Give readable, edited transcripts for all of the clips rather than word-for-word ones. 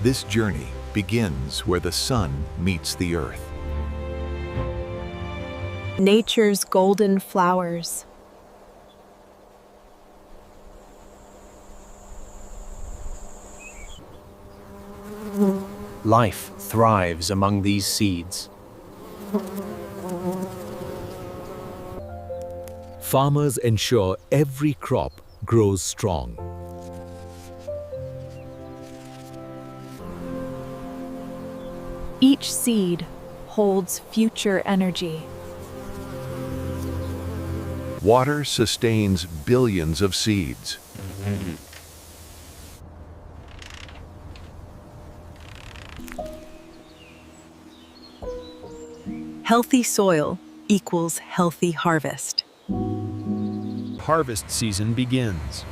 This journey begins where the sun meets the earth. Nature's golden flowers. Life thrives among these seeds. Farmers ensure every crop grows strong. Each seed holds future energy. Water sustains billions of seeds. Healthy soil equals healthy harvest. Harvest season begins.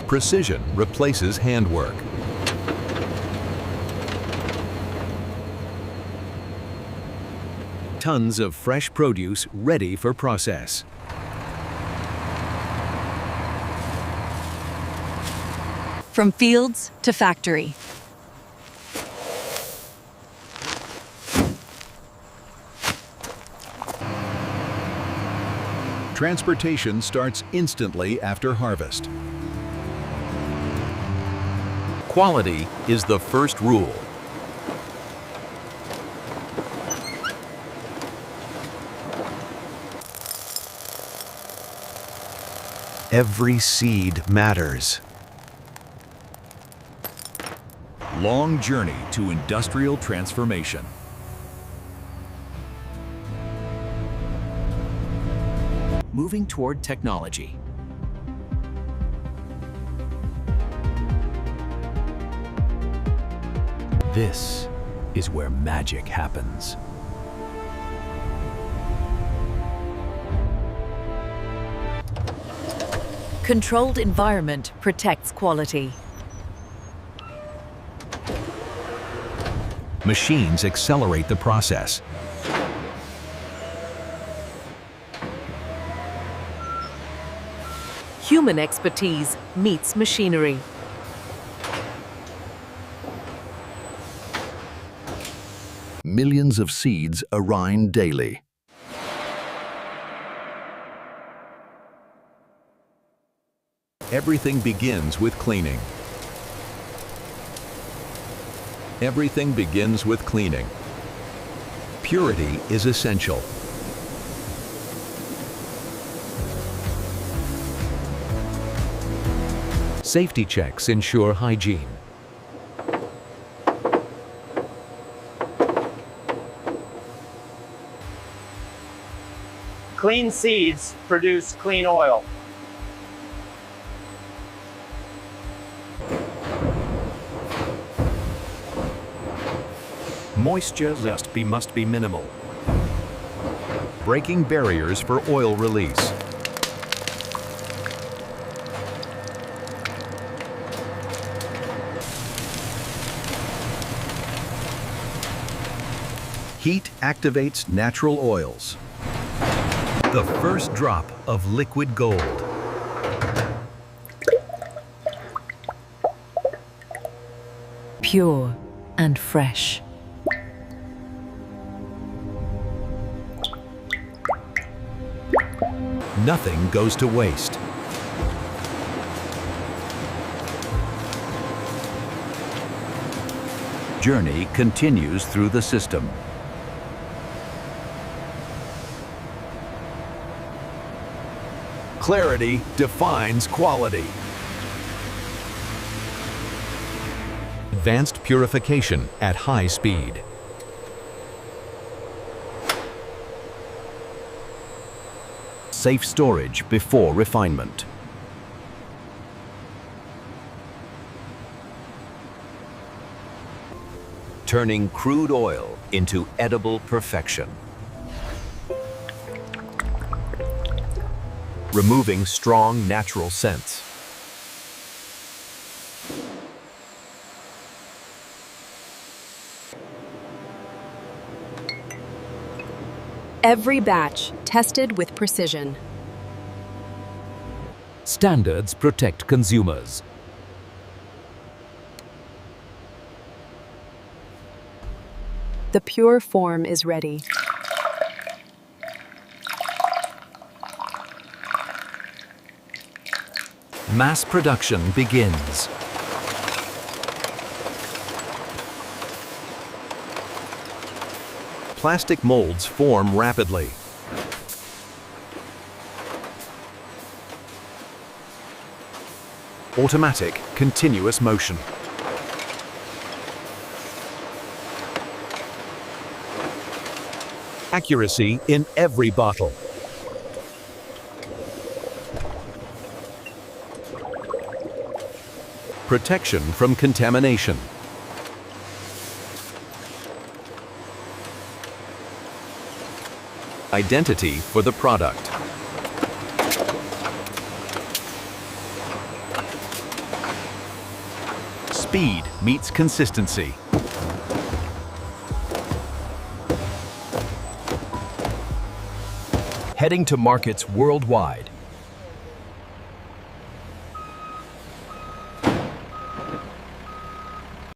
Precision replaces handwork. Tons of fresh produce ready for process. From fields to factory. Transportation starts instantly after harvest. Quality is the first rule. Every seed matters. Long journey to industrial transformation. Moving toward technology. This is where magic happens. Controlled environment protects quality. Machines accelerate the process. Human expertise meets machinery. Millions of seeds arrive daily. Everything begins with cleaning. Everything begins with cleaning. Purity is essential. Safety checks ensure hygiene. Clean seeds produce clean oil. Moisture must be minimal. Breaking barriers for oil release. Heat activates natural oils. The first drop of liquid gold. Pure and fresh. Nothing goes to waste. Journey continues through the system. Clarity defines quality. Advanced purification at high speed. Safe storage before refinement. Turning crude oil into edible perfection. Removing strong natural scents. Every batch tested with precision. Standards protect consumers. The pure form is ready. Mass production begins. Plastic molds form rapidly. Automatic, continuous motion. Accuracy in every bottle. Protection from contamination. Identity for the product. Speed meets consistency. Heading to markets worldwide.